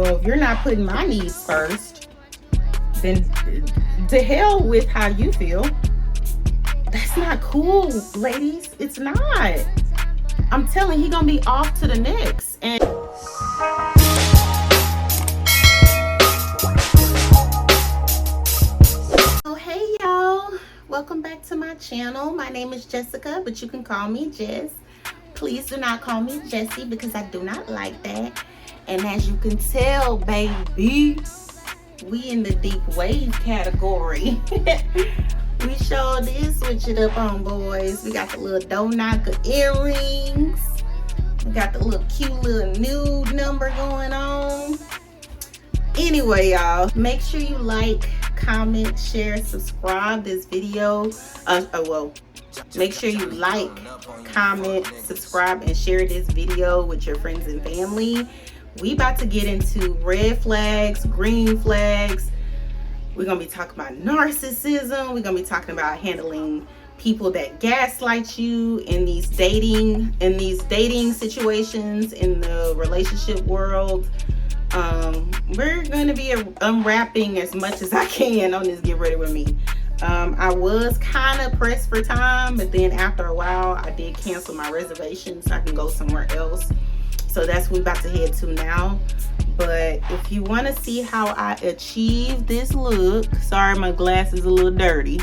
if you're not putting my needs first, then to hell with how you feel. That's not cool, ladies. It's not. I'm telling you, he gonna be off to the next. And oh, hey y'all, welcome back to my channel. My name is Jessica, but you can call me Jess. Please do not call me Jessie because I do not like that. And as you can tell, baby, we in the deep wave category. We sure did switch it up on, boys. We got the little donut earrings. We got the little cute little nude number going on. Anyway, y'all, make sure you like, comment, share, subscribe this video. Make sure you like, comment, subscribe, and share this video with your friends and family. We about to get into red flags, green flags. We're gonna be talking about narcissism. We're gonna be talking about handling people that gaslight you in these dating situations in the relationship world. We're gonna be unwrapping as much as I can on this Get Ready With Me. I was kind of pressed for time, but then after a while I did cancel my reservation so I can go somewhere else. So that's what we're about to head to now. But if you want to see how I achieve this look, sorry my glass is a little dirty,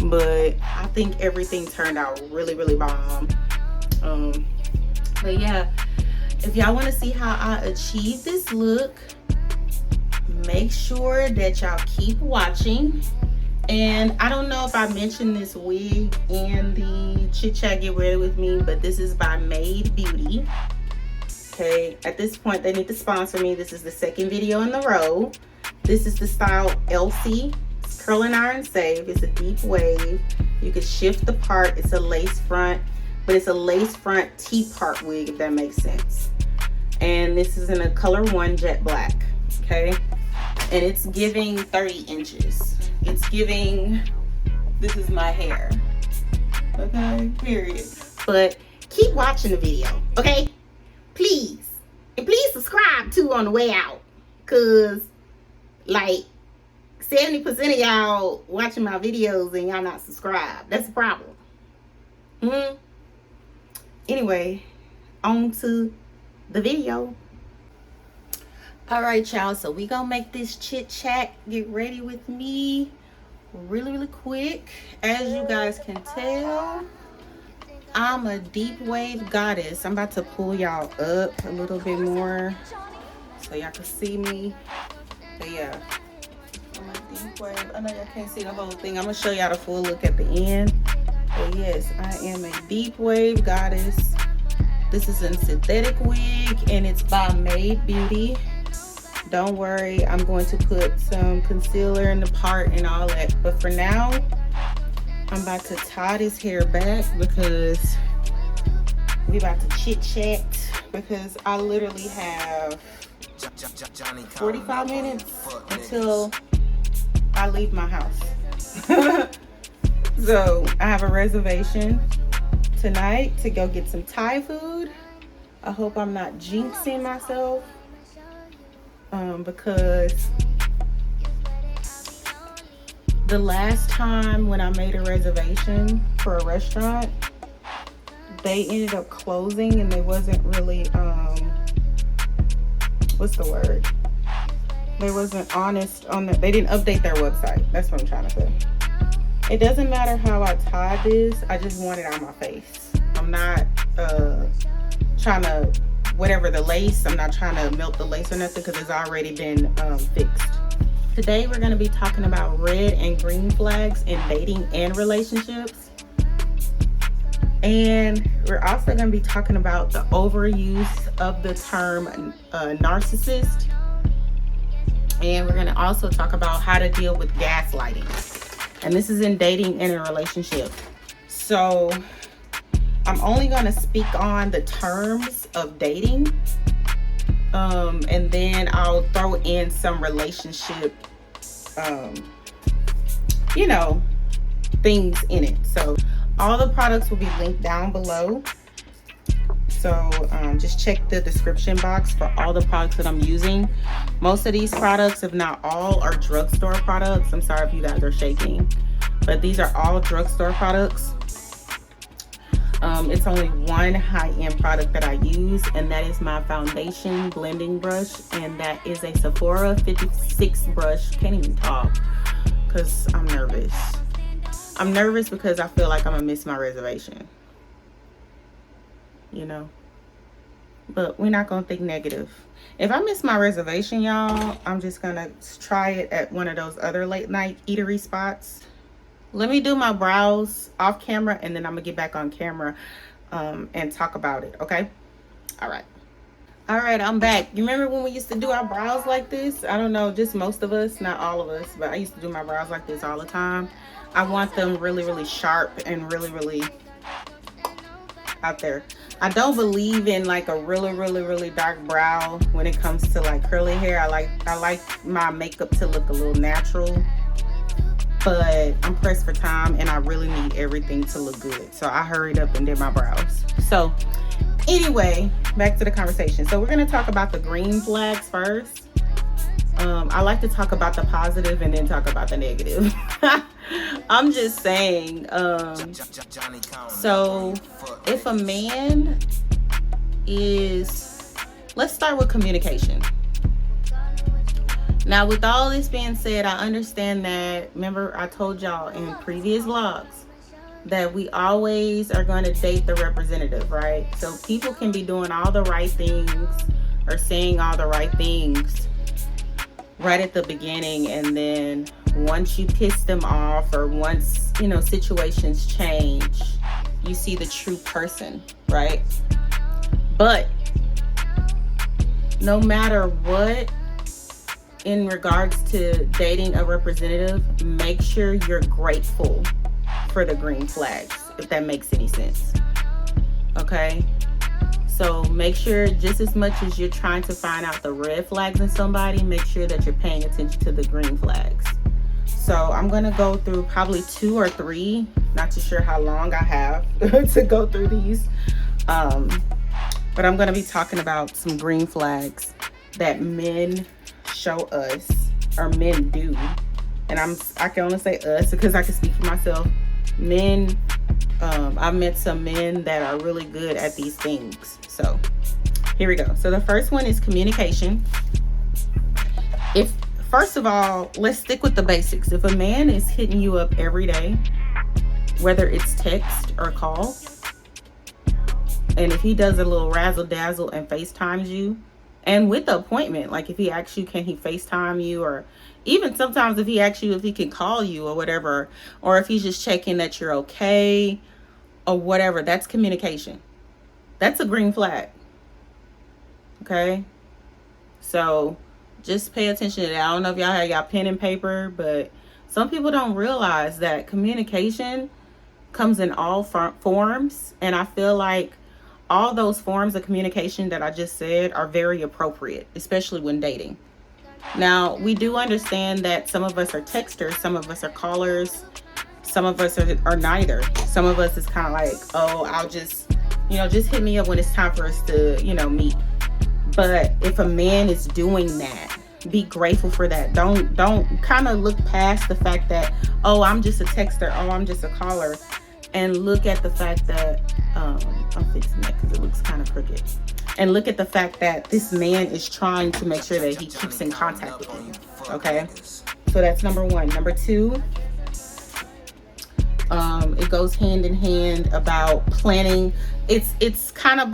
but I think everything turned out really, really bomb. But yeah, if y'all want to see how I achieve this look, make sure that y'all keep watching. And I don't know if I mentioned this wig in the Chit Chat Get Ready With Me, but this is by Made Beauty. Okay, at this point they need to sponsor me. This is the second video in the row. This is the style Elsie. It's curl and iron save. It's a deep wave. You can shift the part. It's a lace front, but it's a lace front T-part wig, if that makes sense. And this is in a color 1 jet black. Okay, and it's giving 30 inches. It's giving, this is my hair. Okay, period. But keep watching the video, okay? Please. And please subscribe too on the way out. Cause like 70% of y'all watching my videos and y'all not subscribed. That's a problem. Anyway, on to the video. Alright y'all, so we gonna make this chit chat get ready with me really, really quick. As you guys can tell, I'm a deep wave goddess. I'm about to pull y'all up a little bit more so y'all can see me. But yeah, I'm a deep wave. I know y'all can't see the whole thing. I'm gonna show y'all the full look at the end. But yes, I am a deep wave goddess. This is a synthetic wig and it's by Made Beauty. Don't worry, I'm going to put some concealer in the part and all that. But for now, I'm about to tie this hair back because we about to chit chat, because I literally have 45 minutes until I leave my house. So I have a reservation tonight to go get some Thai food. I hope I'm not jinxing myself, because the last time when I made a reservation for a restaurant, they ended up closing and they wasn't really, what's the word? They wasn't honest on the, they didn't update their website. That's what I'm trying to say. It doesn't matter how I tie this, I just want it on my face. I'm not trying to, whatever the lace, I'm not trying to melt the lace or nothing because it's already been fixed. Today we're going to be talking about red and green flags in dating and relationships. And we're also going to be talking about the overuse of the term narcissist. And we're going to also talk about how to deal with gaslighting. And this is in dating and in a relationship. So I'm only going to speak on the terms of dating. And then I'll throw in some relationship, you know, things in it. So all the products will be linked down below. So just check the description box for all the products that I'm using. Most of these products, if not all, are drugstore products. I'm sorry if you guys are shaking, but these are all drugstore products. It's only one high-end product that I use, and that is my foundation blending brush, and that is a Sephora 56 brush. Can't even talk because I'm nervous. I'm nervous because I feel like I'm gonna miss my reservation, you know, but we're not gonna think negative. If I miss my reservation, y'all, I'm just gonna try it at one of those other late night eatery spots. Let me do my brows off camera, and then I'm gonna get back on camera and talk about it, okay? All right, I'm back. You remember when we used to do our brows like this? I don't know, just most of us, not all of us, but I used to do my brows like this all the time. I want them really, really sharp and really, really out there. I don't believe in like a really, really, really dark brow when it comes to like curly hair. I like my makeup to look a little natural. But I'm pressed for time and I really need everything to look good. So I hurried up and did my brows. So anyway, back to the conversation. So we're going to talk about the green flags first. I like to talk about the positive and then talk about the negative. I'm just saying. So if a man is, let's start with communication. Now, with all this being said, I understand that, remember I told y'all in previous vlogs that we always are going to date the representative, right? So people can be doing all the right things or saying all the right things right at the beginning, and then once you piss them off or once, you know, situations change, you see the true person, right? But no matter what, in regards to dating a representative, make sure you're grateful for the green flags, if that makes any sense. Okay? So make sure, just as much as you're trying to find out the red flags in somebody, make sure that you're paying attention to the green flags. So I'm going to go through probably 2 or 3, not too sure how long I have to go through these. But I'm going to be talking about some green flags that men show us, or men do, and I can only say us because I can speak for myself. Men, I've met some men that are really good at these things. So here we go. So the first one is communication. First of all, let's stick with the basics. If a man is hitting you up every day, whether it's text or call, and if he does a little razzle dazzle and FaceTimes you, and with the appointment, like if he asks you, can he FaceTime you? Or even sometimes if he asks you if he can call you or whatever, or if he's just checking that you're okay or whatever, that's communication. That's a green flag. Okay? So just pay attention to that. I don't know if y'all have y'all pen and paper, but some people don't realize that communication comes in all forms. And I feel like all those forms of communication that I just said are very appropriate, especially when dating. Now, we do understand that some of us are texters, some of us are callers, some of us are neither. Some of us is kind of like, oh, I'll just, just hit me up when it's time for us to, meet. But if a man is doing that, be grateful for that. Don't kind of look past the fact that, oh, I'm just a texter, oh, I'm just a caller, and look at the fact that, I'm fixing that because it looks kind of crooked. And look at the fact that this man is trying to make sure that he keeps in contact with you. Okay? So that's number 1. Number 2, it goes hand in hand about planning. It's kind of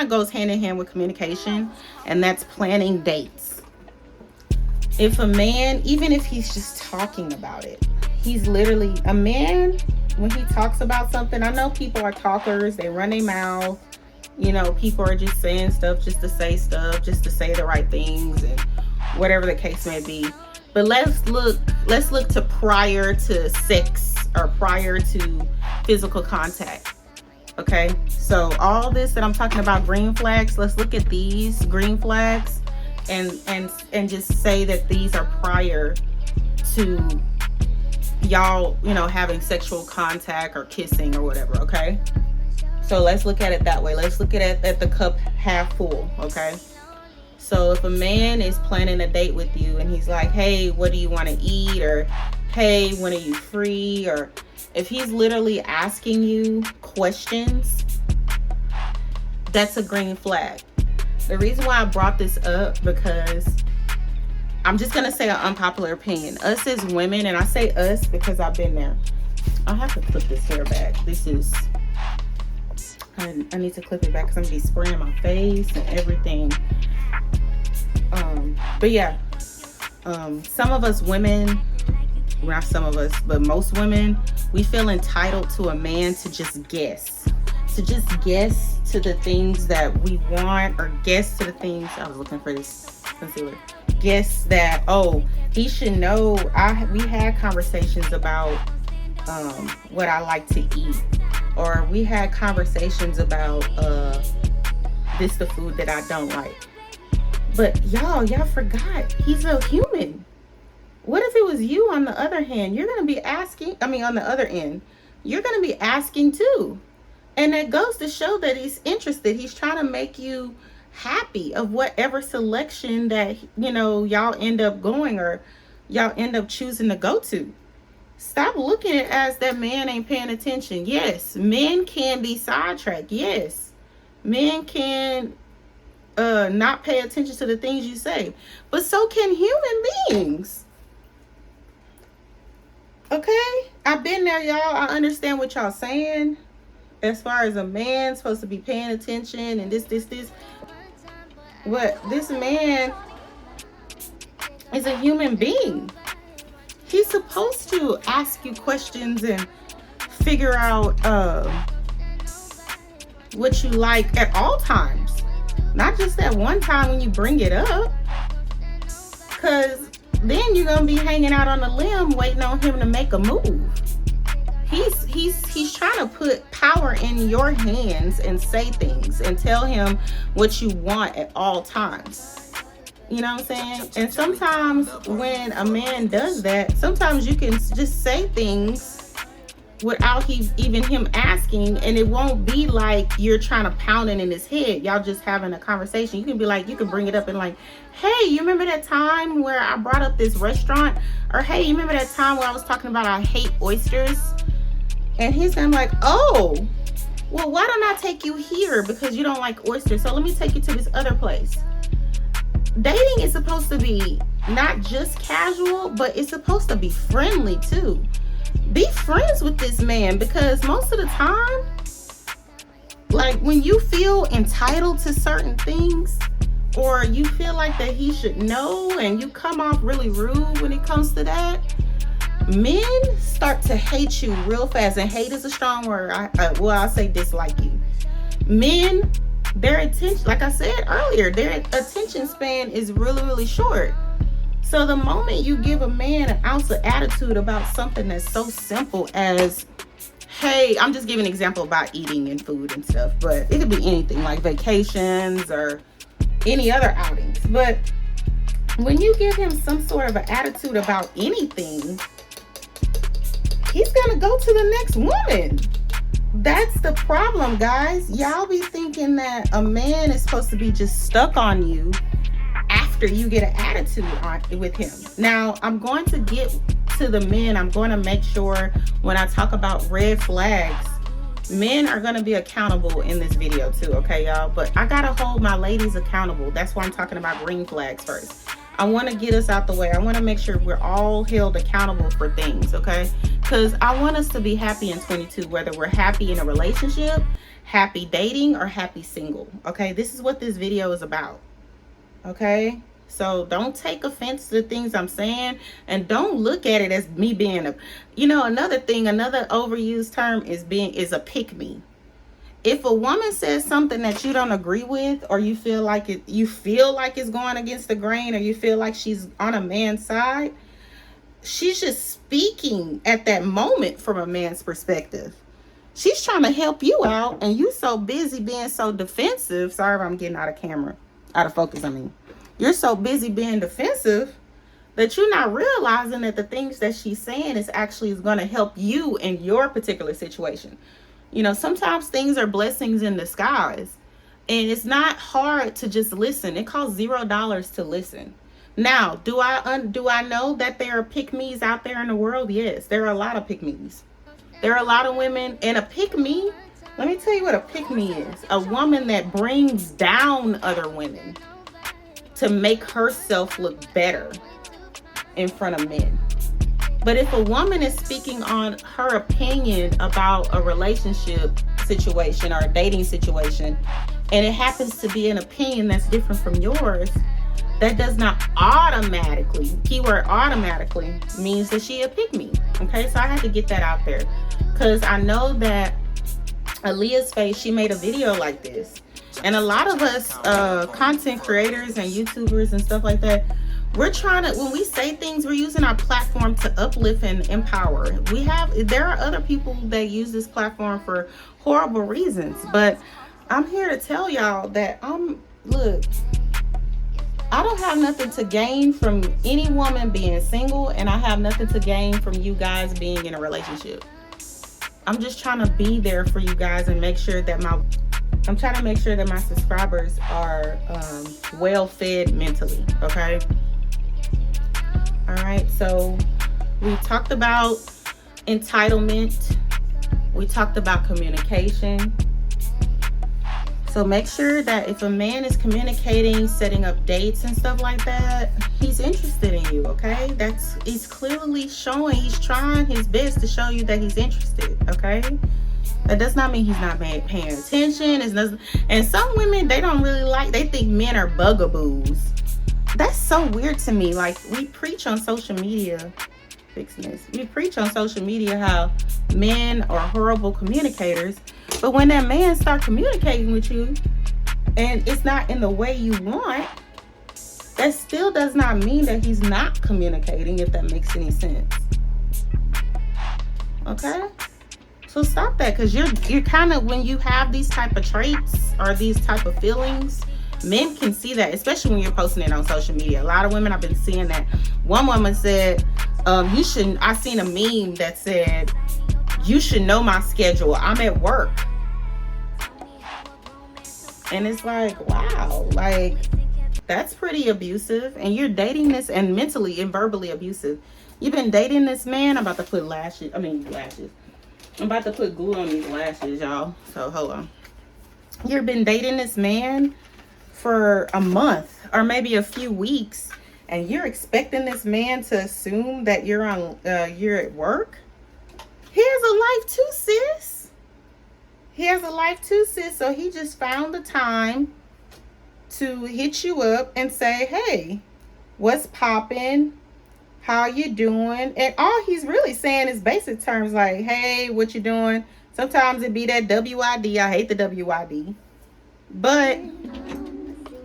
goes hand in hand with communication, and that's planning dates. If a man, even if he's just talking about it, he's literally a man. When he talks about something, I know people are talkers, they run their mouth, people are just saying stuff just to say the right things and whatever the case may be. But let's look to prior to sex or prior to physical contact. Okay, so all this that I'm talking about, green flags, let's look at these green flags and just say that these are prior to y'all, having sexual contact or kissing or whatever. Okay, So let's look at it that way. Let's look at the cup half full, okay? So if a man is planning a date with you and he's like, hey, what do you want to eat? Or, hey, when are you free? Or if he's literally asking you questions, that's a green flag. The reason why I brought this up, because I'm just going to say an unpopular opinion. Us as women, and I say us because I've been there. I'll have to clip this hair back. This is, I need to clip it back because I'm going to be spraying my face and everything. But yeah, some of us women, well, not some of us, but most women, we feel entitled to a man to just guess to the things that we want, or guess to the things, I was looking for this concealer, guess that, oh, he should know. We had conversations about what I like to eat, or we had conversations about this the food that I don't like. But y'all forgot he's a human. What if it was you on the other hand? You're going to be asking, on the other end, you're going to be asking too. And that goes to show that he's interested. He's trying to make you happy of whatever selection that, y'all end up going, or y'all end up choosing to go to. Stop looking at it as that man ain't paying attention. Yes, men can be sidetracked. Yes, men can not pay attention to the things you say, but so can human beings. Okay, I've been there, y'all. I understand what y'all saying as far as a man supposed to be paying attention and this. But this man is a human being. He's supposed to ask you questions and figure out what you like at all times. Not just that one time when you bring it up. Because then you're going to be hanging out on a limb waiting on him to make a move. He's trying to put power in your hands and say things and tell him what you want at all times. You know what I'm saying? And sometimes when a man does that, sometimes you can just say things without even him asking, and it won't be like you're trying to pound it in his head. Y'all just having a conversation. You can be like, you can bring it up and like, hey, you remember that time where I brought up this restaurant? Or hey, you remember that time where I was talking about I hate oysters? And he's gonna be like, oh, well, why don't I take you here because you don't like oysters? So let me take you to this other place. Dating is supposed to be not just casual, but it's supposed to be friendly too. Be friends with this man, because most of the time, like when you feel entitled to certain things, or you feel like that he should know, and you come off really rude when it comes to that, men start to hate you real fast. And hate is a strong word. I'll say dislike you. Men, their attention, like I said earlier, their attention span is really, really short. So the moment you give a man an ounce of attitude about something that's so simple as, hey, I'm just giving an example about eating and food and stuff, but it could be anything like vacations or any other outings. But when you give him some sort of an attitude about anything, he's gonna go to the next woman. That's the problem, guys. Y'all be thinking that a man is supposed to be just stuck on you after you get an attitude with him. Now, I'm going to get to the men. I'm going to make sure when I talk about red flags, men are going to be accountable in this video too, okay, y'all? But I got to hold my ladies accountable. That's why I'm talking about green flags first. I want to get us out the way. I want to make sure we're all held accountable for things, okay? Because I want us to be happy in 22, whether we're happy in a relationship, happy dating, or happy single, okay? This is what this video is about, okay? So don't take offense to the things I'm saying, and don't look at it as me being a, another thing, another overused term is a pick me. If a woman says something that you don't agree with, or you feel like it's going against the grain, or you feel like she's on a man's side, she's just speaking at that moment from a man's perspective. She's trying to help you out, and you so busy being so defensive. Sorry if I'm getting out of focus. You're so busy being defensive that you're not realizing that the things that she's saying is going to help you in your particular situation. You know, sometimes things are blessings in disguise. And it's not hard to just listen. It costs $0 to listen. Now, do I know that there are pick-me's out there in the world? Yes, there are a lot of pick-me's. There are a lot of women, and a pick-me, let me tell you what a pick-me is. A woman that brings down other women to make herself look better in front of men. But if a woman is speaking on her opinion about a relationship situation or a dating situation, and it happens to be an opinion that's different from yours, that does not automatically, keyword automatically, means that she a pick-me. Okay, so I had to get that out there. Because I know that Aaliyah's Face, she made a video like this. And a lot of us content creators and YouTubers and stuff like that, we're trying to, when we say things, we're using our platform to uplift and empower. There are other people that use this platform for horrible reasons. But I'm here to tell y'all that look, I don't have nothing to gain from any woman being single, and I have nothing to gain from you guys being in a relationship. I'm just trying to be there for you guys and make sure that my subscribers are well fed mentally, okay? All right, so we talked about entitlement. We talked about communication. So make sure that if a man is communicating, setting up dates and stuff like that, he's interested in you, okay? He's clearly showing, he's trying his best to show you that he's interested, okay? That does not mean he's not paying attention. And some women, they think men are bugaboos. That's so weird to me. Like, we preach on social media, we preach on social media how men are horrible communicators. But when that man starts communicating with you and it's not in the way you want, that still does not mean that he's not communicating, if that makes any sense. Okay? So stop that, because you're kind of, when you have these type of traits or these type of feelings, men can see that, especially when you're posting it on social media. A lot of women, I've been seeing that. One woman said, I seen a meme that said, "You should know my schedule. I'm at work." And it's like, wow, like, that's pretty abusive. And you're dating this, and mentally and verbally abusive. You've been dating this man. I'm about to put lashes. I'm about to put glue on these lashes, y'all. So hold on. You've been dating this man for a month or maybe a few weeks, and you're expecting this man to assume that you're at work. He has a life too, sis. He has a life too, sis. So he just found the time to hit you up and say, "Hey, what's poppin'? How you doing?" And all he's really saying is basic terms like, "Hey, what you doing?" Sometimes it be that WID. I hate the WID. But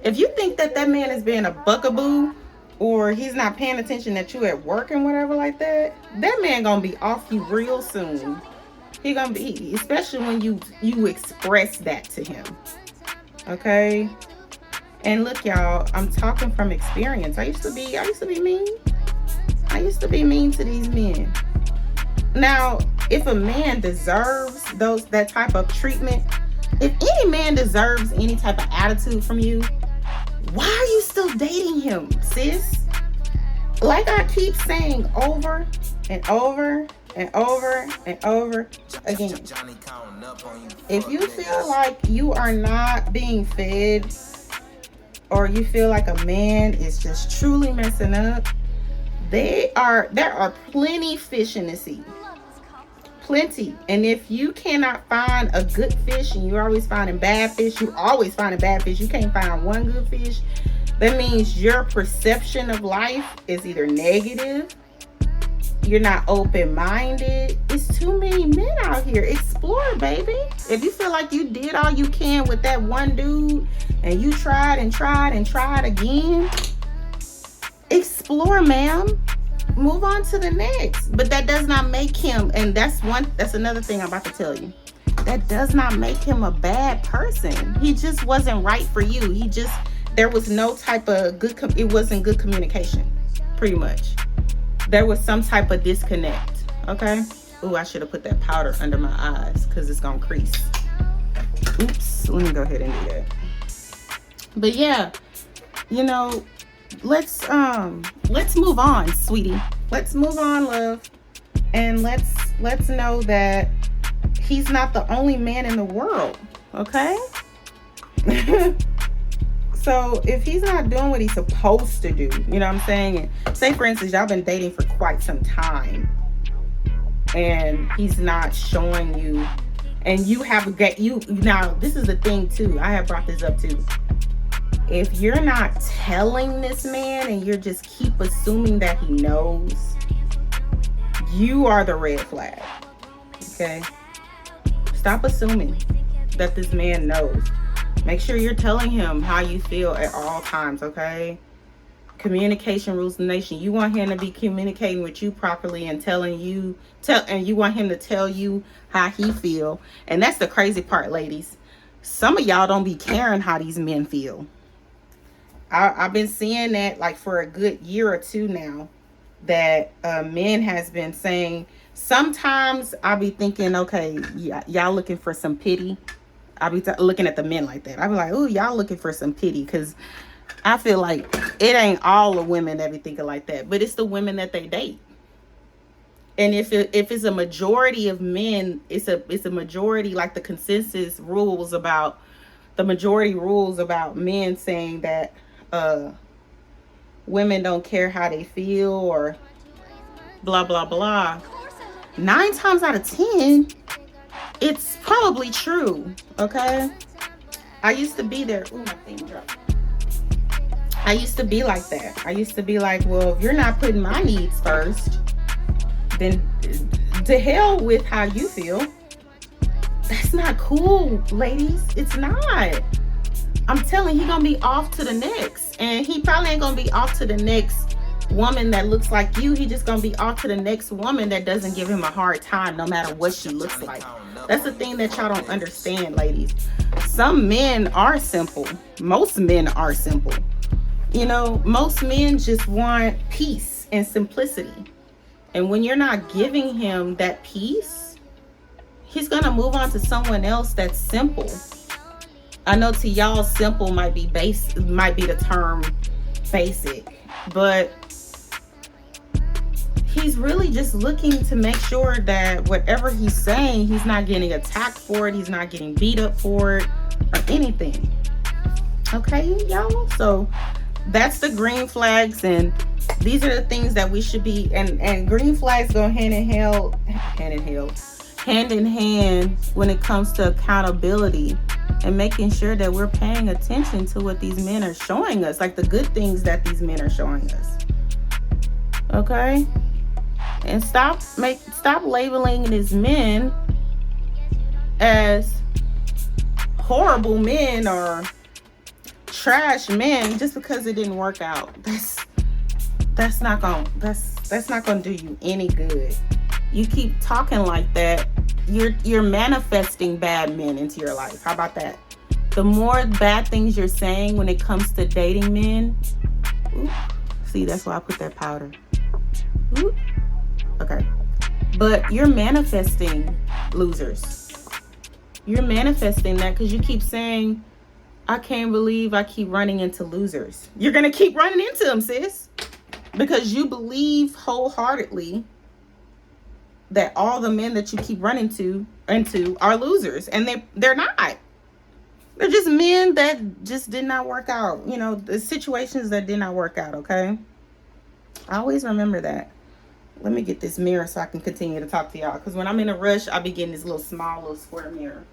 if you think that man is being a buckaboo, or he's not paying attention that you at work and whatever like that, that man gonna be off you real soon. He gonna be, especially when you express that to him. Okay? And look, y'all, I'm talking from experience. I used to be mean. I used to be mean to these men. Now, if a man deserves that type of treatment, if any man deserves any type of attitude from you, why are you still dating him, sis? Like I keep saying over and over and over and over again, if you feel like you are not being fed, or you feel like a man is just truly messing up, there are plenty fish in the sea. Plenty. And if you cannot find a good fish, and you're always finding bad fish, you can't find one good fish, that means your perception of life is either negative, you're not open-minded. It's too many men out here. Explore, baby. If you feel like you did all you can with that one dude, and you tried and tried and tried again, explore, ma'am. Move on to the next. But that does not make him, and that's another thing I'm about to tell you, that does not make him a bad person. He just wasn't right for you. There was no type of it wasn't good communication, pretty much. There was some type of disconnect, okay? Ooh, I should have put that powder under my eyes because it's gonna crease. Oops, let me go ahead and do that. But yeah, you know, let's move on, sweetie. Let's move on, love. And let's know that he's not the only man in the world, okay? So if he's not doing what he's supposed to do, you know what I'm saying? And say, for instance, y'all been dating for quite some time and he's not showing you, and you have now this is the thing too, I have brought this up too. If you're not telling this man and you're just keep assuming that he knows, you are the red flag, okay? Stop assuming that this man knows. Make sure you're telling him how you feel at all times, okay? Communication rules the nation. You want him to be communicating with you properly and and you want him to tell you how he feel. And that's the crazy part, ladies. Some of y'all don't be caring how these men feel. I've been seeing that like for a good year or two now, that men has been saying, sometimes I'll be thinking, okay, y'all looking for some pity. I'll be looking at the men like that. I'll be like, oh, y'all looking for some pity, because I feel like it ain't all the women that be thinking like that, but it's the women that they date. And if it's a majority of men, it's a majority, like the consensus rules about, the majority rules about men saying that women don't care how they feel or blah, blah, blah. 9 times out of 10, it's probably true, okay? I used to be there. Ooh, my thing dropped. I used to be like that. I used to be like, well, if you're not putting my needs first, then to hell with how you feel. That's not cool, ladies. It's not. I'm telling you, he gonna be off to the next. And he probably ain't gonna be off to the next woman that looks like you. He just gonna be off to the next woman that doesn't give him a hard time, no matter what she looks like. That's the thing that y'all don't understand, ladies. Some men are simple. Most men are simple. You know, most men just want peace and simplicity. And when you're not giving him that peace, he's gonna move on to someone else that's simple. I know to y'all, simple might be the term basic, but he's really just looking to make sure that whatever he's saying, he's not getting attacked for it, he's not getting beat up for it, or anything. Okay, y'all? So that's the green flags, and these are the things that we should be, and green flags go hand in hand when it comes to accountability and making sure that we're paying attention to what these men are showing us, like the good things that these men are showing us. Okay? And stop labeling these men as horrible men or trash men just because it didn't work out. That's not gonna do you any good. You keep talking like that, you're manifesting bad men into your life. How about that? The more bad things you're saying when it comes to dating men, see, that's why I put that powder. Okay, but you're manifesting losers. You're manifesting that because you keep saying, I can't believe I keep running into losers. You're gonna keep running into them, sis, because you believe wholeheartedly that all the men that you keep running into are losers, and they're not. They're just men that just did not work out. You know, the situations that did not work out. Okay, I always remember that. Let me get this mirror so I can continue to talk to y'all, because when I'm in a rush, I'll be getting this little square mirror.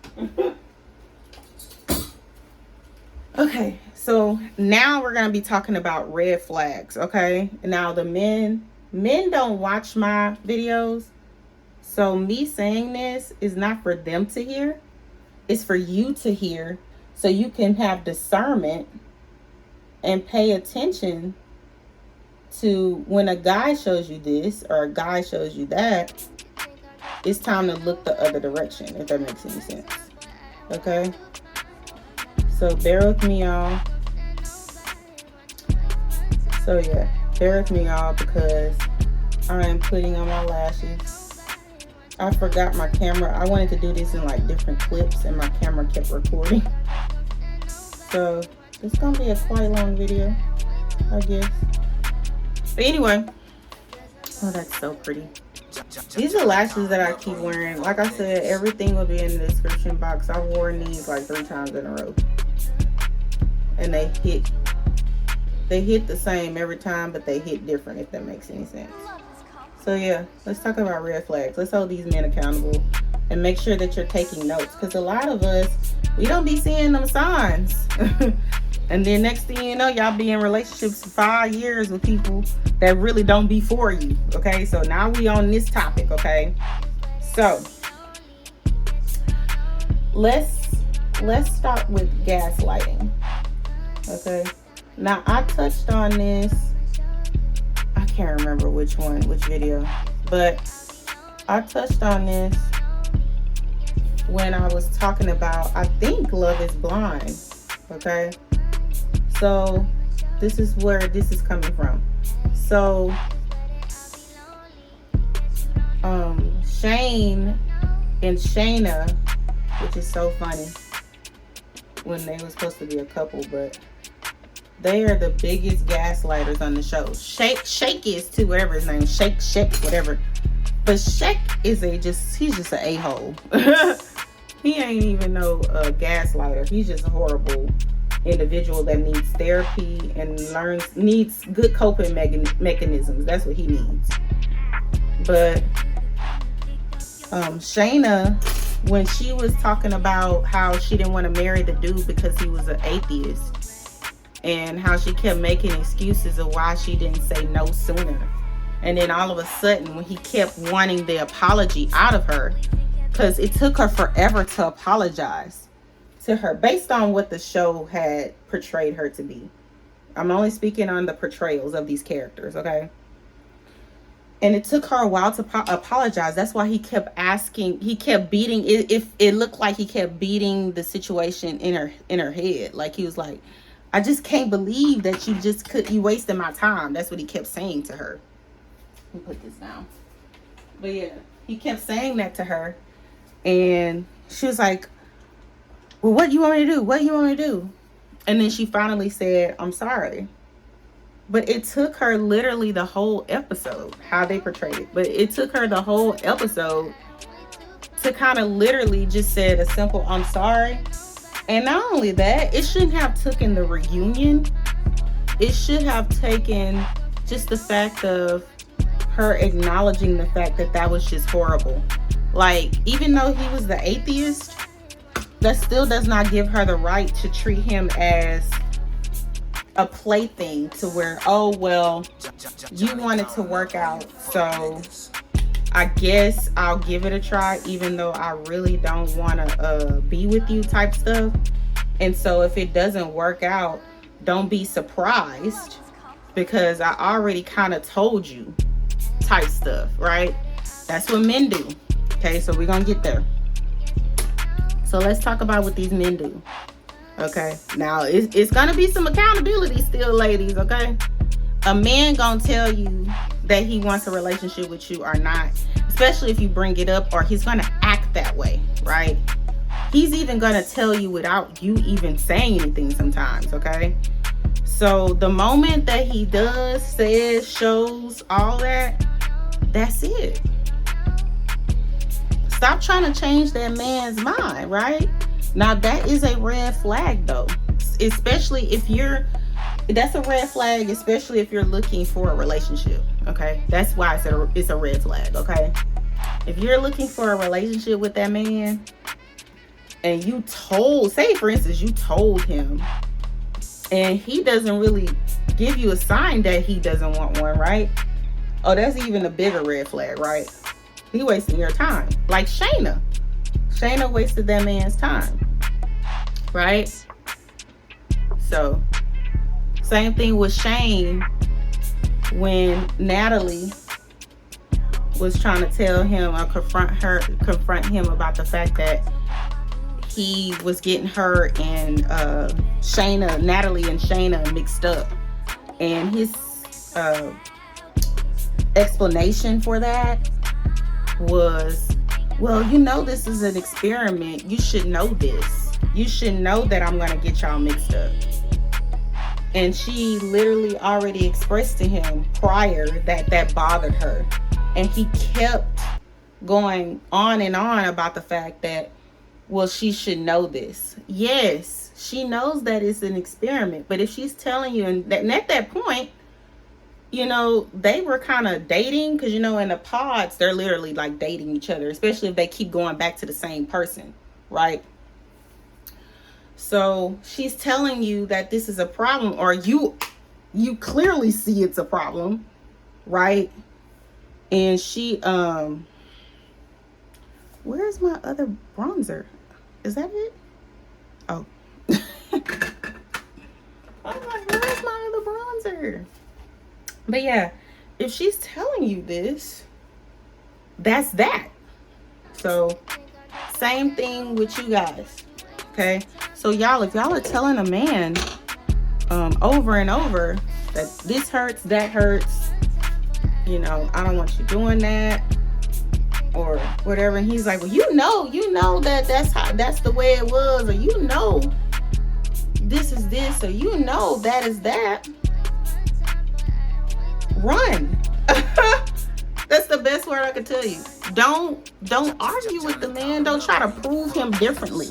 Okay, so now we're gonna be talking about red flags. Okay, now the men don't watch my videos, so me saying this is not for them to hear, it's for you to hear, so you can have discernment and pay attention to when a guy shows you this or a guy shows you that. It's time to look the other direction, if that makes any sense. Okay, so bear with me, y'all. So yeah, bear with me, y'all, because I am putting on my lashes I forgot my camera. I wanted to do this in like different clips and my camera kept recording. So it's gonna be a quite long video, I guess. But anyway, oh, that's so pretty. These are lashes that I keep wearing. Like I said, everything will be in the description box. I've worn these like 3 times in a row. And they hit the same every time, but they hit different, if that makes any sense. So yeah, let's talk about red flags. Let's hold these men accountable and make sure that you're taking notes, because a lot of us, we don't be seeing them signs. And then next thing you know, y'all be in relationships for 5 years with people that really don't be for you. Okay, so now we on this topic. Okay, so let's start with gaslighting. Okay, now I touched on this, I can't remember which video, but I touched on this when I was talking about, I think, Love is Blind. Okay, so this is where this is coming from. So Shane and Shayna, which is so funny when they were supposed to be a couple, but they are the biggest gaslighters on the show. Shake is too, whatever his name, Shake, whatever. But Shake is he's just an a-hole. He ain't even no gaslighter. He's just a horrible individual that needs therapy and needs good coping mechanisms. That's what he needs. But Shayna, when she was talking about how she didn't want to marry the dude because he was an atheist, and how she kept making excuses of why she didn't say no sooner, and then all of a sudden when he kept wanting the apology out of her, because it took her forever to apologize to her based on what the show had portrayed her to be. I'm only speaking on the portrayals of these characters, okay? And it took her a while to apologize. That's why he kept asking, he kept beating it. If it looked like he kept beating the situation in her head. Like he was like, I just can't believe that you wasted my time. That's what he kept saying to her. Let me put this down. But yeah, he kept saying that to her. And she was like, well, what do you want me to do? What do you want me to do? And then she finally said, I'm sorry. But it took her literally the whole episode, how they portrayed it. But it took her the whole episode to kind of literally just said a simple, I'm sorry. And not only that, it shouldn't have taken the reunion. It should have taken just the fact of her acknowledging the fact that that was just horrible. Like, even though he was the atheist, that still does not give her the right to treat him as a plaything, to where, oh, well, you wanted to work out, so I guess I'll give it a try, even though I really don't want to be with you type stuff. And so if it doesn't work out, don't be surprised, because I already kind of told you type stuff, right? That's what men do. Okay, so we're gonna get there. So let's talk about what these men do. Okay, now it's gonna be some accountability still, ladies. Okay, a man gonna tell you that he wants a relationship with you or not, especially if you bring it up, or he's gonna act that way, right? He's even gonna tell you without you even saying anything sometimes. Okay, so the moment that he does, says, shows all that, that's it. Stop trying to change that man's mind, right? Now that is a red flag though, especially if that's a red flag, especially if you're looking for a relationship. Okay, that's why it's a red flag. Okay, if you're looking for a relationship with that man, and you say for instance, you told him, and he doesn't really give you a sign that he doesn't want one, right? Oh, that's even a bigger red flag, right? He wasting your time. Like Shayna wasted that man's time, right? So same thing with Shane when Natalie was trying to tell him or confront him about the fact that he was getting her and Natalie and Shayna mixed up, and his explanation for that was well, you know this is an experiment. You should know this. You should know that I'm going to get y'all mixed up. And she literally already expressed to him prior that bothered her. And he kept going on and on about the fact that, well, she should know this. Yes, she knows that it's an experiment. But if she's telling you, and at that point, you know, they were kind of dating, because, you know, in the pods, they're literally like dating each other, especially if they keep going back to the same person, right? So she's telling you that this is a problem, or you clearly see it's a problem, right? And she, where's my other bronzer? Is that it? Oh. I'm like, where's my other bronzer? But yeah, if she's telling you this, that's that. So same thing with you guys. Okay, so y'all, if y'all are telling a man over and over that this hurts, that hurts, you know, I don't want you doing that or whatever, and he's like, well, you know that's the way it was, or you know this is this, or you know that is that, run. That's the best word I could tell you. Don't argue with the man. Don't try to prove him differently.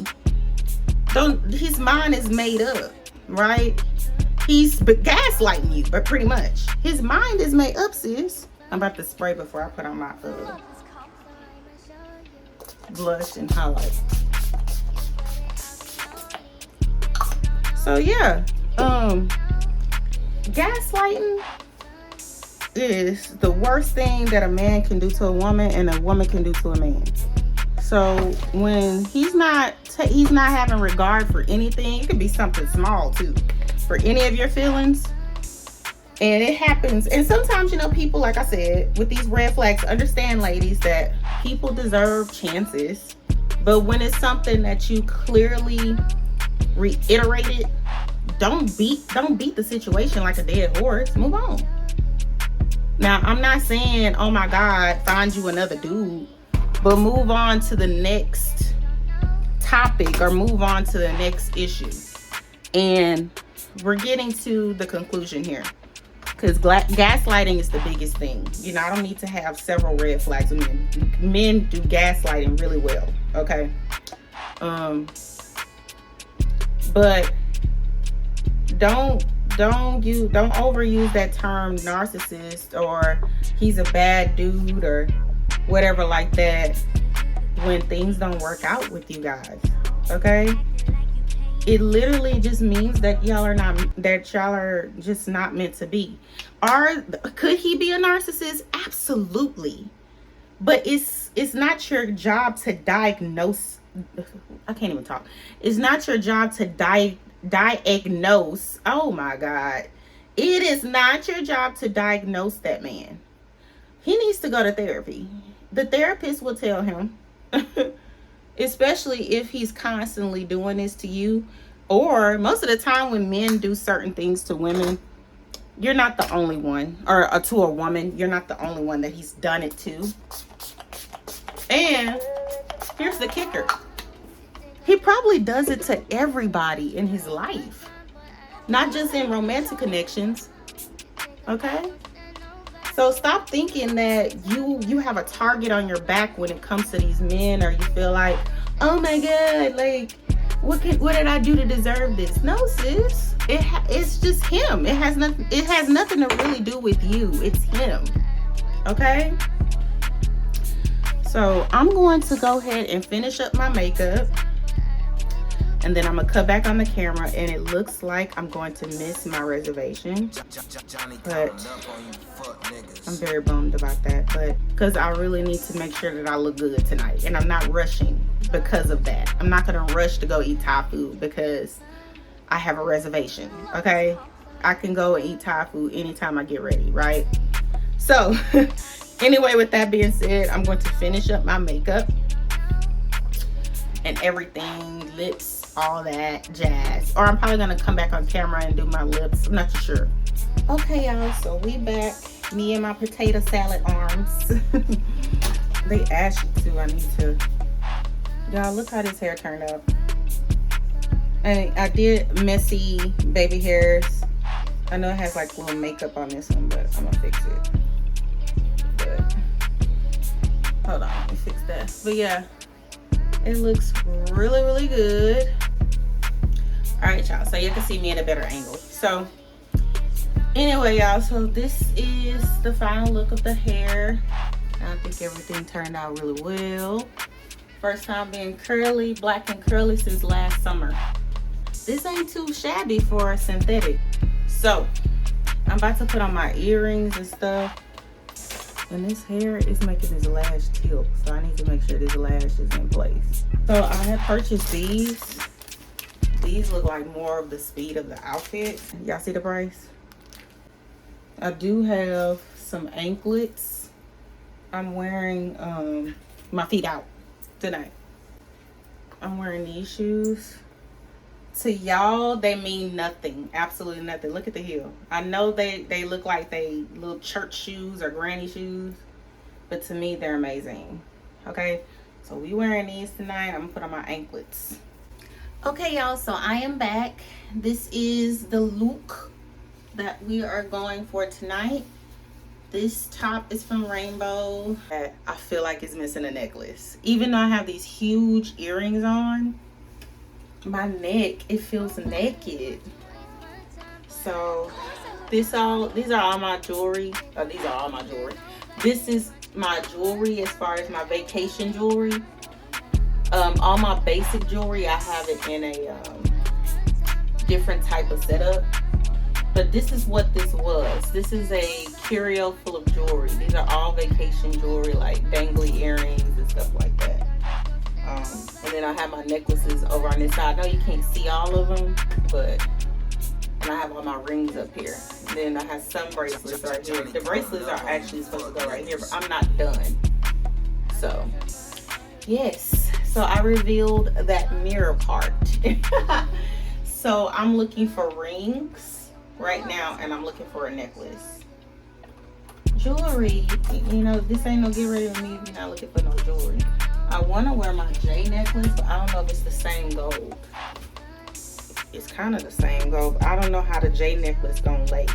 His mind is made up, right? He's gaslighting you, but pretty much his mind is made up, sis. I'm about to spray before I put on my blush and highlight. So yeah, gaslighting is the worst thing that a man can do to a woman and a woman can do to a man. So when he's not having regard for anything, it could be something small too, for any of your feelings, and it happens. And sometimes, you know, people, like I said, with these red flags, understand, ladies, that people deserve chances. But when it's something that you clearly reiterated, don't beat the situation like a dead horse. Move on. Now, I'm not saying, oh my God, find you another dude, but move on to the next topic or move on to the next issue. And we're getting to the conclusion here, because gaslighting is the biggest thing. You know, I don't need to have several red flags with men. Men do gaslighting really well, okay? But don't overuse that term narcissist or he's a bad dude or whatever like that when things don't work out with you guys, okay? It literally just means that y'all are just not meant to be. Could he be a narcissist? Absolutely. But it's not your job to diagnose. I can't even talk. It's not your job to diagnose. Oh my God. It is not your job to diagnose that man. He needs to go to therapy. The therapist will tell him, especially if he's constantly doing this to you, or most of the time when men do certain things to women, you're not the only one, or to a woman, you're not the only one that he's done it to. And here's the kicker. He probably does it to everybody in his life, not just in romantic connections, okay? So stop thinking that you have a target on your back when it comes to these men, or you feel like, oh my God, like, what did I do to deserve this? No, sis, it's just him. It has nothing to really do with you. It's him, okay? So I'm going to go ahead and finish up my makeup, and then I'm gonna cut back on the camera, and it looks like I'm going to miss my reservation, but I'm very bummed about that, but because I really need to make sure that I look good tonight, and I'm not rushing because of that. I'm not gonna rush to go eat Thai food because I have a reservation, okay? I can go and eat Thai food anytime I get ready, right? So anyway, with that being said, I'm going to finish up my makeup and everything, lips, all that jazz. Or I'm probably gonna come back on camera and do my lips. I'm not too sure. Okay, y'all, so we back. Me and my potato salad arms. They ashy too. I need to. Y'all, look how this hair turned out. And I did messy baby hairs. I know it has like little makeup on this one, but I'm gonna fix it. But hold on, let me fix that. But yeah, it looks really, really good. All right, y'all. So you can see me at a better angle. So anyway, y'all. So this is the final look of the hair. I think everything turned out really well. First time being curly, black and curly since last summer. This ain't too shabby for a synthetic. So I'm about to put on my earrings and stuff. And this hair is making this lash tilt. So I need to make sure this lash is in place. So I have purchased these. These look like more of the speed of the outfit. Y'all see the price? I do have some anklets. I'm wearing my feet out tonight. I'm wearing these shoes. To y'all, they mean nothing. Absolutely nothing. Look at the heel. I know they look like they little church shoes or granny shoes, but to me, they're amazing. Okay, so we wearing these tonight. I'm gonna put on my anklets. Okay, y'all, so I am back. This is the look that we are going for tonight. This top is from Rainbow. I feel like it's missing a necklace. Even though I have these huge earrings on, my neck, it feels naked. So these are all my jewelry. These are all my jewelry. This is my jewelry as far as my vacation jewelry. All my basic jewelry, I have it in a different type of setup. But this is what this was. This is a curio full of jewelry. These are all vacation jewelry, like dangly earrings and stuff like that. And then I have my necklaces over on this side. I know you can't see all of them, but and I have all my rings up here. And then I have some bracelets right here. The bracelets are actually supposed to go right here, but I'm not done. So, yes. So I revealed that mirror part. So I'm looking for rings right now, and I'm looking for a necklace. Jewelry, you know, this ain't no get ready with me if you're not looking for no jewelry. I want to wear my J necklace, but I don't know if it's the same gold. It's kind of the same gold, but I don't know how the J necklace gonna lay.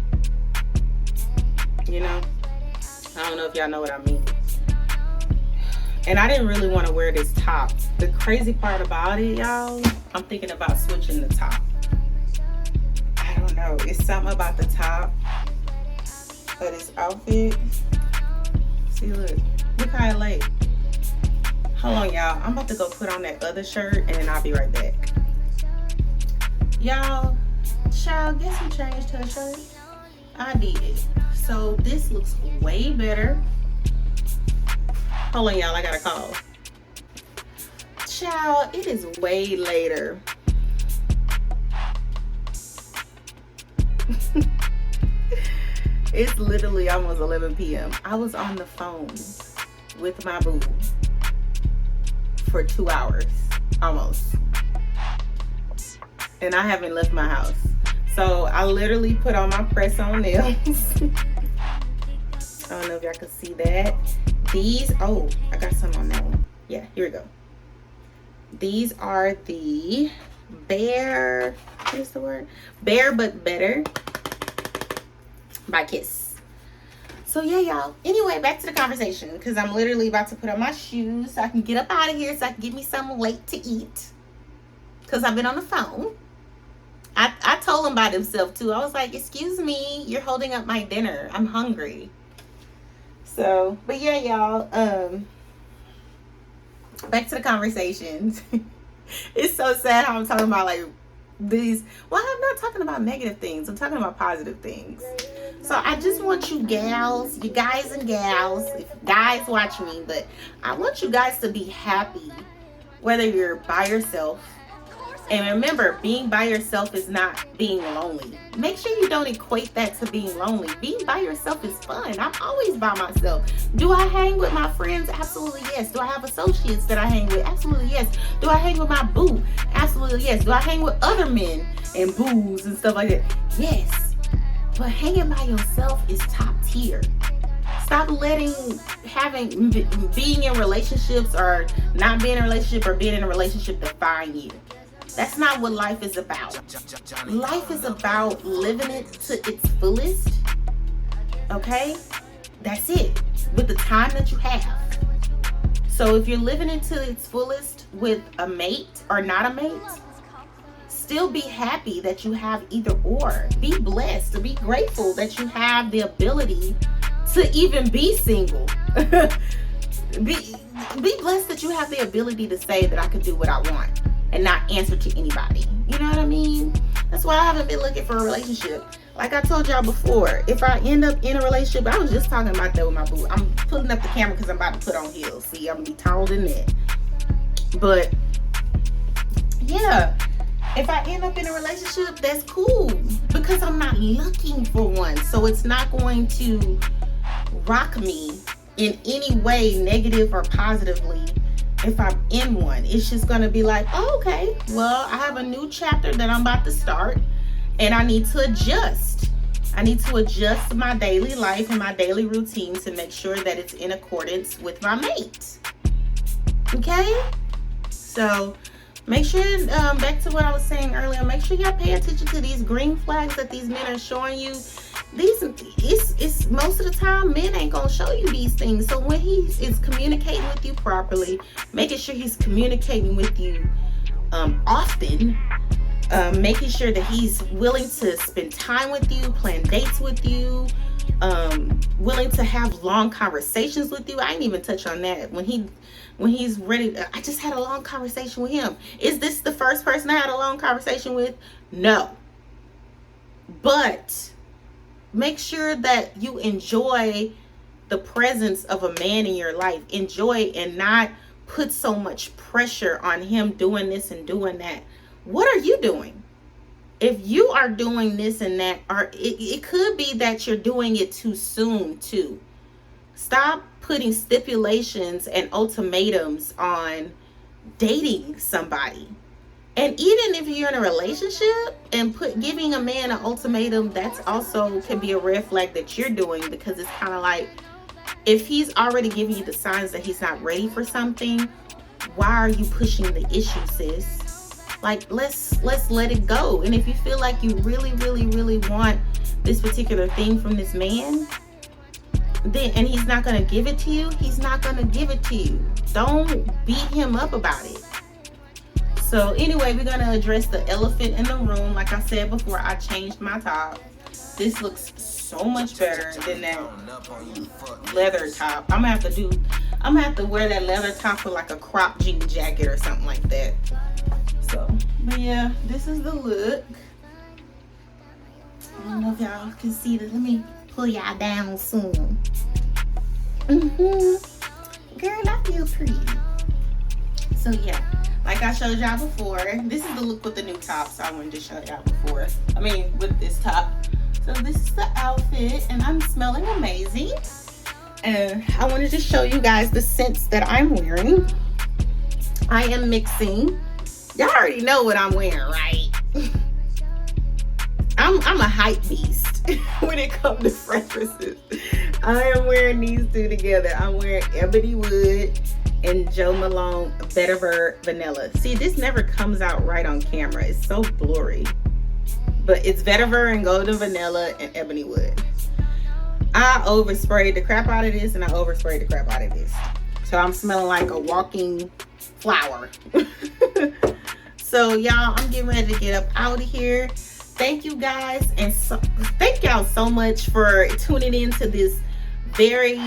You know? I don't know if y'all know what I mean. And I didn't really want to wear this top. The crazy part about it, y'all, I'm thinking about switching the top. I don't know. It's something about the top of this outfit. See, look how it lay. Hold on, y'all. I'm about to go put on that other shirt, and then I'll be right back. Y'all, child, guess who changed her shirt? I did. So this looks way better. Hold on, y'all. I got a call. Child, it is way later. It's literally almost 11 p.m. I was on the phone with my boo for 2 hours, almost. And I haven't left my house. So I literally put on my press-on nails. I don't know if y'all can see that. These, oh, I got some on that one. Yeah, here we go. These are the Bare, what's the word? Bare But Better by Kiss. So yeah, y'all. Anyway, back to the conversation, because I'm literally about to put on my shoes so I can get up out of here so I can get me something late to eat. Because I've been on the phone. I told him by himself too. I was like, excuse me, you're holding up my dinner. I'm hungry. So, but yeah, y'all, back to the conversations. It's so sad how I'm talking about like these. Well, I'm not talking about negative things. I'm talking about positive things. So I just want you gals, you guys and gals, if guys watch me, but I want you guys to be happy whether you're by yourself. And remember, being by yourself is not being lonely. Make sure you don't equate that to being lonely. Being by yourself is fun. I'm always by myself. Do I hang with my friends? Absolutely yes. Do I have associates that I hang with? Absolutely yes. Do I hang with my boo? Absolutely yes. Do I hang with other men and boos and stuff like that? Yes. But hanging by yourself is top tier. Stop letting being in relationships or not being in a relationship or being in a relationship define you. That's not what life is about. Life is about living it to its fullest. Okay? That's it. With the time that you have. So if you're living it to its fullest with a mate or not a mate, still be happy that you have either or. Be blessed, to be grateful that you have the ability to even be single. be blessed that you have the ability to say that I could do what I want and not answer to anybody. You know what I mean? That's why I haven't been looking for a relationship. Like I told y'all before, if I end up in a relationship, I was just talking about that with my boo. I'm putting up the camera because I'm about to put on heels. See, I'm gonna be taller than that. But yeah, if I end up in a relationship, that's cool because I'm not looking for one. So it's not going to rock me in any way, negative or positively, if I'm in one. It's just gonna be like, oh, okay, well, I have a new chapter that I'm about to start, and I need to adjust. I need to adjust my daily life and my daily routine to make sure that it's in accordance with my mate. Okay? So make sure, back to what I was saying earlier, make sure y'all pay attention to these green flags that these men are showing you. It's most of the time men ain't gonna show you these things. So when he is communicating with you properly, making sure he's communicating with you often, making sure that he's willing to spend time with you, plan dates with you, willing to have long conversations with you. I didn't even touch on that. When he's ready, I just had a long conversation with him. Is this the first person I had a long conversation with? No. But make sure that you enjoy the presence of a man in your life. Enjoy and not put so much pressure on him doing this and doing that. What are you doing? If you are doing this and that, or it could be that you're doing it too soon too. Stop putting stipulations and ultimatums on dating somebody. And even if you're in a relationship and giving a man an ultimatum, that's also can be a red flag that you're doing, because it's kind of like, if he's already giving you the signs that he's not ready for something, why are you pushing the issue, sis? Like, let's let it go. And if you feel like you really, really, really want this particular thing from this man, then, and he's not going to give it to you, he's not going to give it to you. Don't beat him up about it. So anyway, we're going to address the elephant in the room. Like I said before, I changed my top. This looks so much better than that leather top. I'm gonna have to wear that leather top with like a crop jean jacket or something like that. So, but yeah, this is the look. I don't know if y'all can see this. Let me pull y'all down soon. Girl, I feel pretty. So yeah, like I showed y'all before, this is the look with the new top. So I wanted to show y'all before. I mean, with this top. So this is the outfit, and I'm smelling amazing. And I wanted to show you guys the scents that I'm wearing. I am mixing. Y'all already know what I'm wearing, right? I'm a hype beast when it comes to fragrances. I am wearing these two together. I'm wearing Ebony Wood and Joe Malone Vetiver Vanilla. See, this never comes out right on camera. It's so blurry. But it's Vetiver and Golden Vanilla and Ebony Wood. I oversprayed the crap out of this, and I oversprayed the crap out of this. So I'm smelling like a walking flower. So y'all, I'm getting ready to get up out of here. Thank you guys, and thank y'all so much for tuning in to this very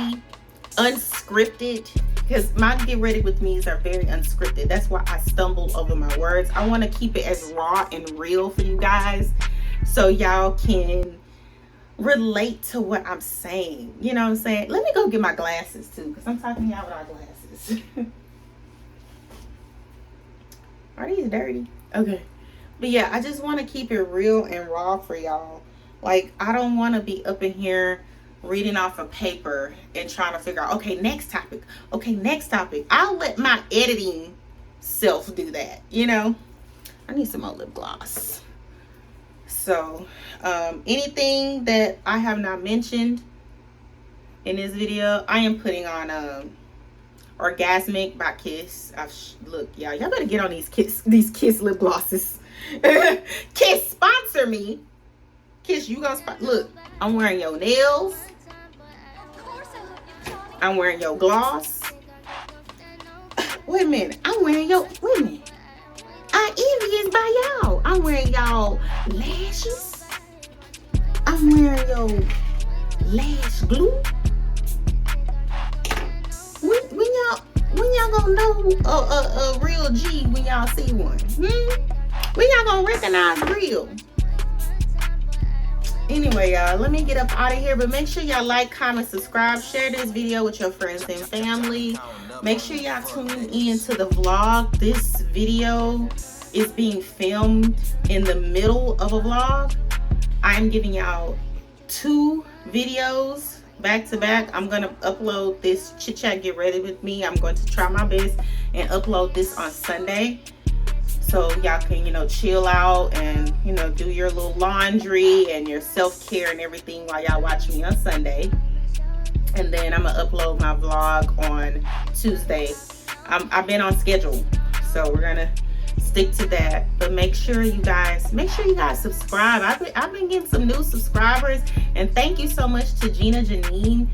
unscripted, because my Get Ready With Me's are very unscripted. That's why I stumble over my words. I want to keep it as raw and real for you guys, so y'all can relate to what I'm saying. You know what I'm saying? Let me go get my glasses too, because I'm talking to y'all without glasses. Are these dirty? Okay. But yeah, I just want to keep it real and raw for y'all. Like, I don't want to be up in here reading off a paper and trying to figure out, okay, next topic. Okay, next topic. I'll let my editing self do that, you know? I need some more lip gloss. So, anything that I have not mentioned, in this video. I am putting on Orgasmic by Kiss. Look, y'all better get on these Kiss lip glosses. Kiss, sponsor me. Kiss, you gonna look, I'm wearing your nails. I'm wearing your gloss. Wait a minute. I'm wearing your, wait a minute. I'm envious by y'all. I'm wearing y'all lashes. I'm wearing your lash glue. When y'all gonna know a real G when y'all see one? When y'all gonna recognize real? Anyway, y'all, let me get up out of here. But make sure y'all like, comment, subscribe, share this video with your friends and family. Make sure y'all tune in to the vlog. This video is being filmed in the middle of a vlog. I'm giving y'all 2 videos back to back. I'm gonna upload this Chit Chat Get Ready With Me. I'm going to try my best and upload this on Sunday, so y'all can, you know, chill out and, you know, do your little laundry and your self-care and everything while y'all watch me on Sunday. And then I'm gonna upload my vlog on Tuesday. I've been on schedule, so we're gonna stick to that. But make sure you guys subscribe. I've been getting some new subscribers, and thank you so much to Gina Janine.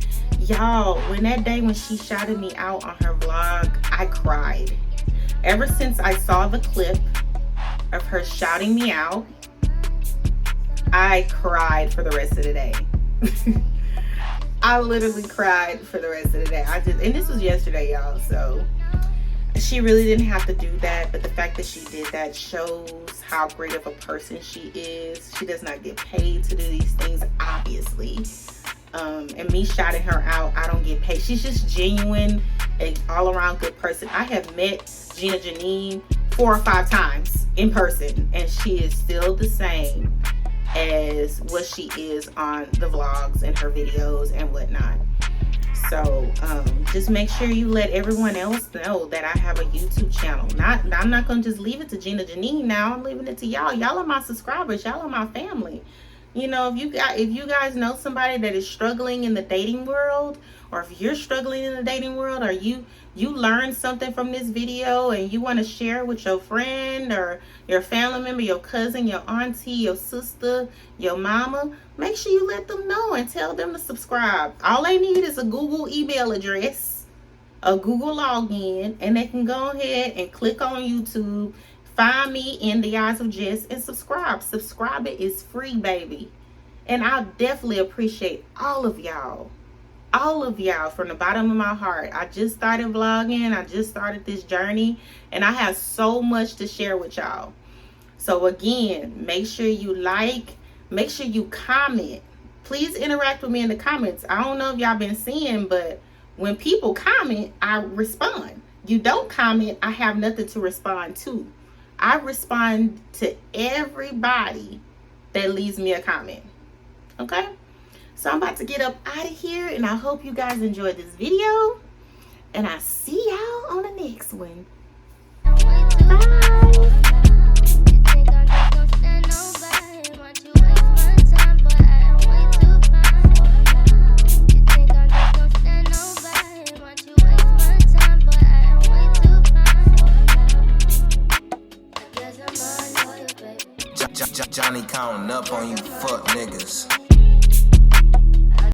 Y'all, when she shouted me out on her vlog, I cried. Ever since I saw the clip of her shouting me out, I cried for the rest of the day. I literally cried for the rest of the day. And this was yesterday, y'all, so she really didn't have to do that, but the fact that she did that shows how great of a person she is. She does not get paid to do these things, obviously. And me shouting her out, I don't get paid. She's just genuine, an all-around good person. I have met Gina Janine 4 or 5 times in person, and she is still the same as what she is on the vlogs and her videos and whatnot. So just make sure you let everyone else know that I have a YouTube channel. I'm not gonna just leave it to Gina Janine now. I'm leaving it to y'all. Y'all are my subscribers. Y'all are my family. You know, if you guys know somebody that is struggling in the dating world, or if you're struggling in the dating world, or you learned something from this video and you want to share with your friend or your family member, your cousin, your auntie, your sister, your mama, make sure you let them know and tell them to subscribe. All they need is a Google email address, a Google login, and they can go ahead and click on YouTube, find me In the Eyes of Jess, and subscribe. Subscribe, it is free, baby. And I definitely appreciate all of y'all from the bottom of my heart. I just started vlogging. I just started this journey, and I have so much to share with y'all. So again, make sure you like, make sure you comment. Please interact with me in the comments. I don't know if y'all been seeing, but when people comment, I respond. You don't comment, I have nothing to respond to. I respond to everybody that leaves me a comment. Okay? So I'm about to get up out of here, and I hope you guys enjoyed this video, and I'll see y'all on the next one. Bye. Johnny counting up on you fuck niggas.